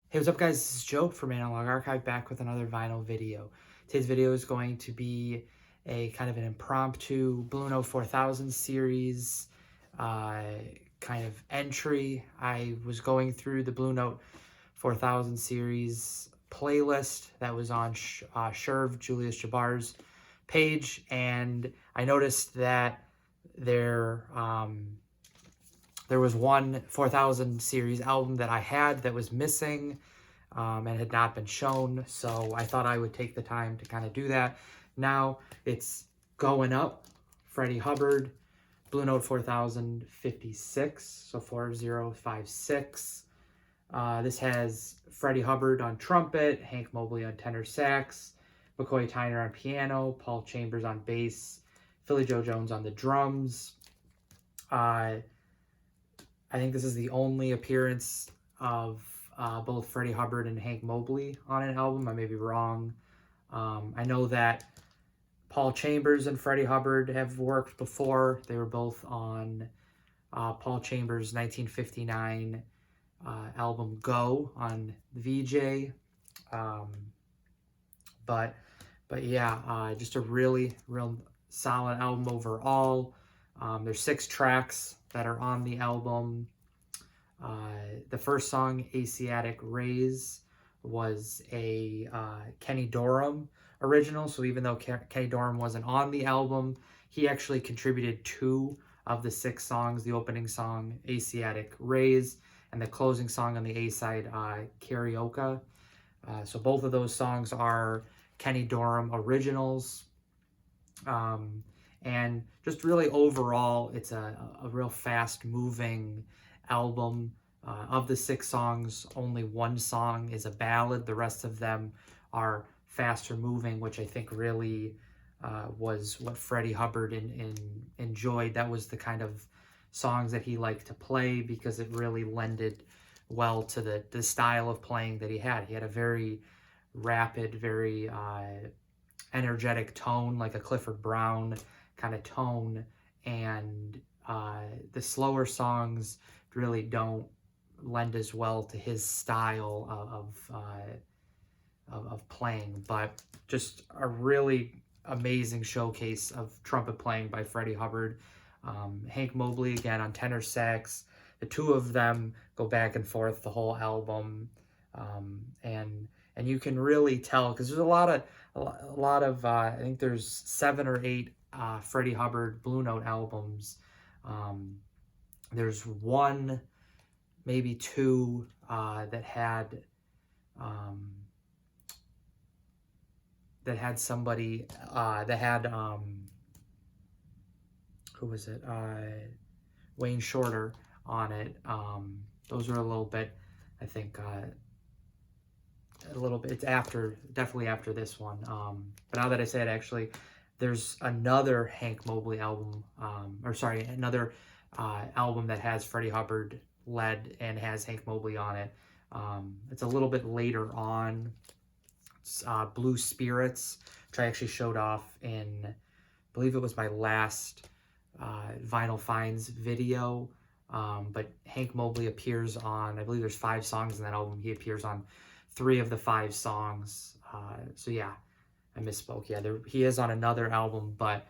Hey, what's up guys? This is Joe from Analog Archive back with another vinyl video. Today's video is going to be a kind of an impromptu Blue Note 4000 series kind of entry. I was going through the Blue Note 4000 series playlist that was on Sherv, Julius Jabbar's page, and I noticed that there was one 4000 series album that I had that was missing and had not been shown, so I thought I would take the time to kind of do that. Now it's Goin Up, Freddie Hubbard, Blue Note 4056, so 4056. This has Freddie Hubbard on trumpet, Hank Mobley on tenor sax, McCoy Tyner on piano, Paul Chambers on bass, Philly Joe Jones on the drums. I think this is the only appearance of both Freddie Hubbard and Hank Mobley on an album. I may be wrong. I know that Paul Chambers and Freddie Hubbard have worked before. They were both on Paul Chambers' 1959 album Go on VJ. But yeah, just a real solid album overall. There's 6 tracks that are on the album. The first song, Asiatic Rays, was a Kenny Dorham original. So even though Kenny Dorham wasn't on the album, he actually contributed 2 of the 6 songs. The opening song, Asiatic Rays, and the closing song on the A-side, Karaoke. So both of those songs are Kenny Dorham originals. And just really overall, it's a real fast-moving album. Of the 6 songs, only 1 song is a ballad. The rest of them are faster-moving, which I think really was what Freddie Hubbard enjoyed. That was the kind of songs that he liked to play because it really lended well to the style of playing that he had. He had a very rapid, very energetic tone, like a Clifford Brown kind of tone, and the slower songs really don't lend as well to his style of playing. But just a really amazing showcase of trumpet playing by Freddie Hubbard. Hank Mobley again on tenor sax. The 2 of them go back and forth the whole album, and you can really tell because there's a lot of I think there's 7 or 8 Freddie Hubbard Blue Note albums. There's 1, maybe 2 that had somebody that had who was it? Wayne Shorter on it. Those are a little bit, I think, a little bit. It's definitely after this one. But now that I say it, actually, there's another Hank Mobley album, another album that has Freddie Hubbard led and has Hank Mobley on it. It's a little bit later on. It's Blue Spirits, which I actually showed off in, I believe it was my last Vinyl Finds video. But Hank Mobley appears on, I believe there's 5 songs in that album. He appears on 3 of the 5 songs. So yeah, I misspoke. Yeah, he is on another album, but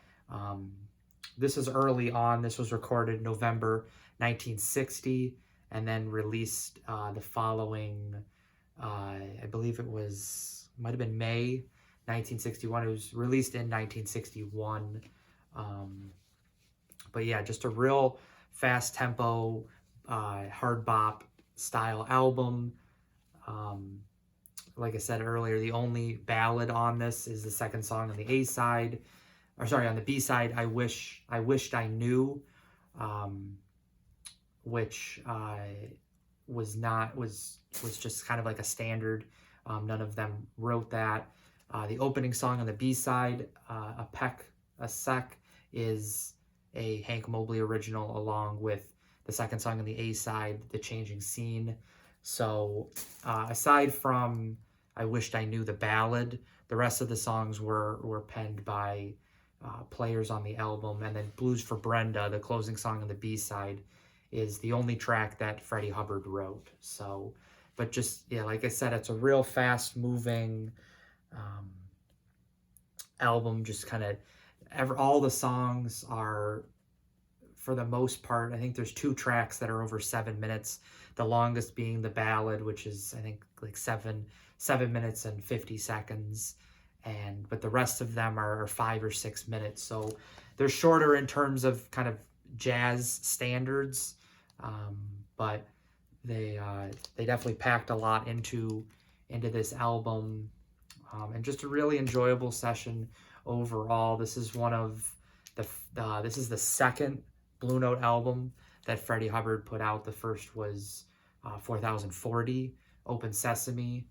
this is early on. This was recorded November 1960 and then released the following, I believe it might have been May 1961. It was released in 1961. But yeah, just a real fast tempo, hard bop style album. Like I said earlier, the only ballad on this is the second song on the A side, on the B side. I wished I knew, which was just kind of like a standard. None of them wrote that. The opening song on the B side, a Sec, is a Hank Mobley original, along with the second song on the A side, The Changing Scene. So aside from I Wished I Knew the ballad, the rest of the songs were penned by players on the album. And then Blues for Brenda, the closing song on the B side, is the only track that Freddie Hubbard wrote. So but just, yeah, like I said, it's a real fast moving album. Just kind of, all the songs are, for the most part, I think there's 2 tracks that are over 7 minutes. The longest being the ballad, which is, I think, like 7 minutes and 50 seconds. But the rest of them are 5 or 6 minutes. So they're shorter in terms of kind of jazz standards. But they definitely packed a lot into this album. And just a really enjoyable session overall. This is one of this is the second Blue Note album that Freddie Hubbard put out. The first was 4040, Open Sesame.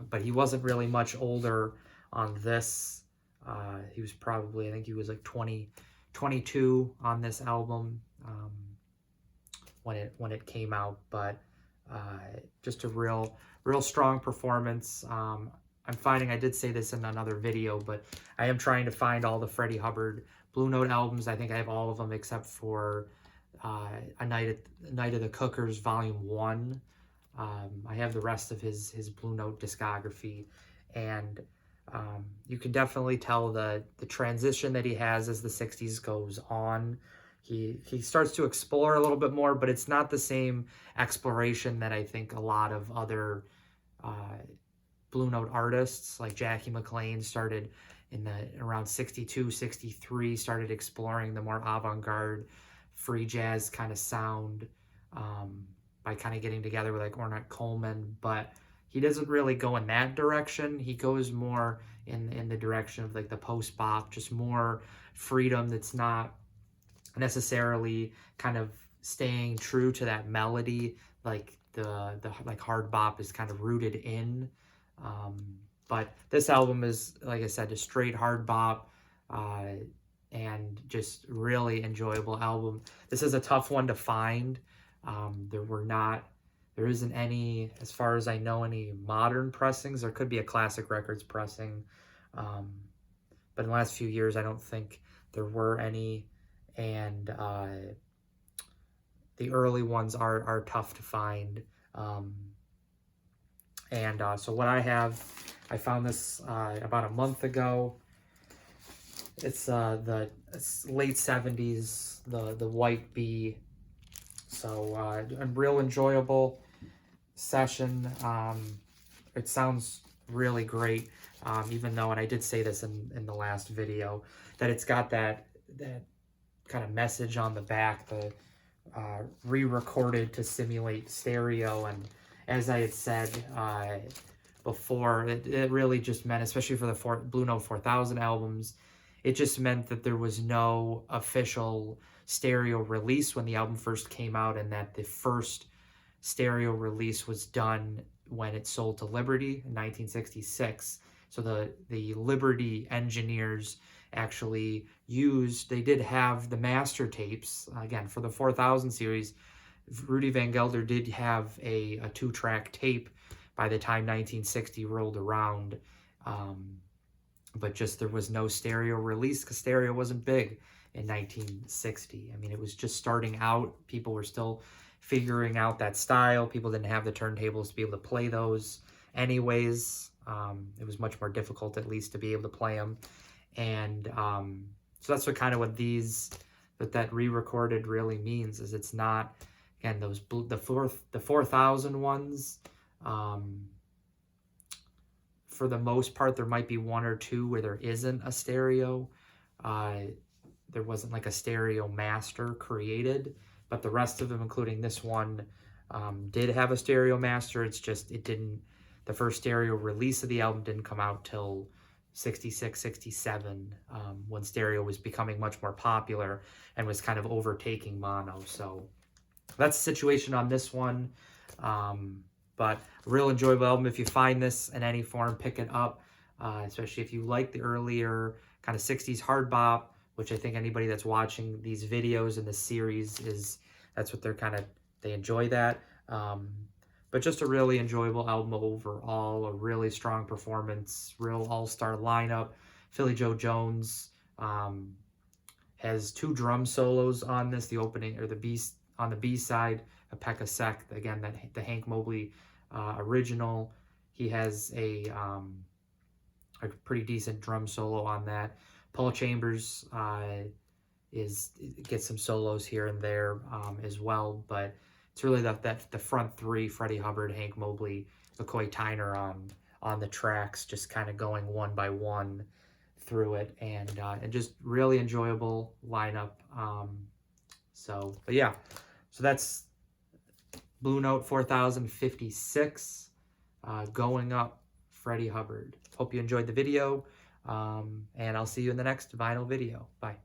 But he wasn't really much older on this. He was probably, I think he was like 22 on this album when it came out. But just a real strong performance. I'm finding, I did say this in another video, but I am trying to find all the Freddie Hubbard Blue Note albums. I think I have all of them except for A Night of the Cookers Volume 1. I have the rest of his Blue Note discography, and you can definitely tell the transition that he has as the 60s goes on. He starts to explore a little bit more, but it's not the same exploration that I think a lot of other Blue Note artists like Jackie McLean started in around 62, 63, started exploring the more avant-garde free jazz kind of sound by kind of getting together with like Ornette Coleman. But he doesn't really go in that direction. He goes more in the direction of like the post-bop, just more freedom that's not necessarily kind of staying true to that melody like the like hard bop is kind of rooted in. But this album is, like I said, a straight hard bop and just really enjoyable album. This is a tough one to find. There isn't any, as far as I know, any modern pressings. There could be a Classic Records pressing, but in the last few years I don't think there were any. And the early ones are tough to find. So what I have, I found this about a month ago. It's it's late 70s, the White Bee. So a real enjoyable session. It sounds really great, even though, and I did say this in the last video, that it's got that kind of message on the back, the re-recorded to simulate stereo. And as I had said before, it really just meant, especially for the Blue Note 4000 albums, it just meant that there was no official stereo release when the album first came out, and that the first stereo release was done when it sold to Liberty in 1966. So the Liberty engineers actually they did have the master tapes, again, for the 4000 series. Rudy Van Gelder did have a 2-track tape by the time 1960 rolled around, but just there was no stereo release because stereo wasn't big in 1960. I mean, it was just starting out. People were still figuring out that style. People didn't have the turntables to be able to play those anyways. It was much more difficult, at least, to be able to play them. And so that's what that re-recorded really means, is it's not, again, the 4000 ones, for the most part, there might be 1 or 2 where there isn't a stereo. There wasn't like a stereo master created, but the rest of them, including this one, did have a stereo master. It's just, the first stereo release of the album didn't come out till 66, 67, when stereo was becoming much more popular and was kind of overtaking mono. So that's the situation on this one. But a real enjoyable album. If you find this in any form, pick it up, especially if you like the earlier kind of 60s hard bop, which I think anybody that's watching these videos in this series that's what they enjoy that. But just a really enjoyable album overall, a really strong performance, real all-star lineup. Philly Joe Jones has 2 drum solos on this, the opening, or the on the B side, a Pekka Sek, again, the Hank Mobley original. He has a pretty decent drum solo on that. Paul Chambers gets some solos here and there as well, but it's really the front three: Freddie Hubbard, Hank Mobley, McCoy Tyner on the tracks, just kind of going one by one through it, and just really enjoyable lineup. But yeah, so that's Blue Note 4056, Going Up, Freddie Hubbard. Hope you enjoyed the video, and I'll see you in the next vinyl video. Bye.